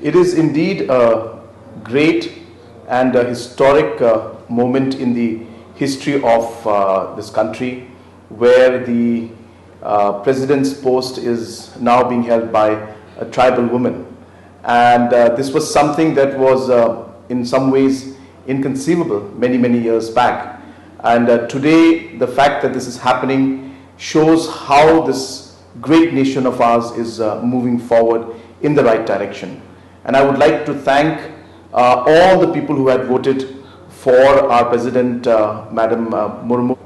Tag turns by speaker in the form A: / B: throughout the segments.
A: It is indeed a great and a historic moment in the history of this country, where the president's post is now being held by a tribal woman. And this was something that was in some ways inconceivable many years back. And today, the fact that this is happening shows how this great nation of ours is moving forward in the right direction. And I would like to thank all the people who had voted for our President, Madam Murmu,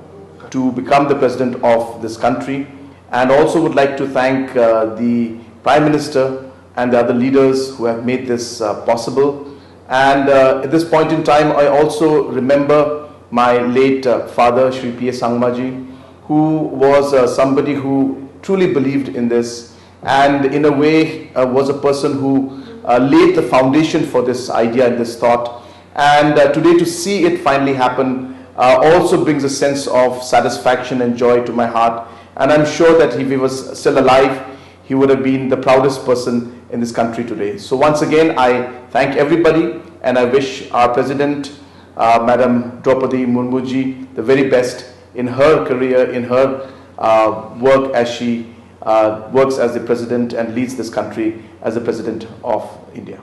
A: to become the President of this country. And also would like to thank the Prime Minister and the other leaders who have made this possible. And at this point in time, I also remember my late father, Shri P. S. Sngewkmen, who was somebody who truly believed in this, and in a way was a person who laid the foundation for this idea and this thought. And today, to see it finally happen also brings a sense of satisfaction and joy to my heart. And I'm sure that if he was still alive, he would have been the proudest person in this country today. So once again, I thank everybody, and I wish our President, Madam Draupadi Murmuji, the very best in her career, in her work as she works as the President and leads this country as the President of India.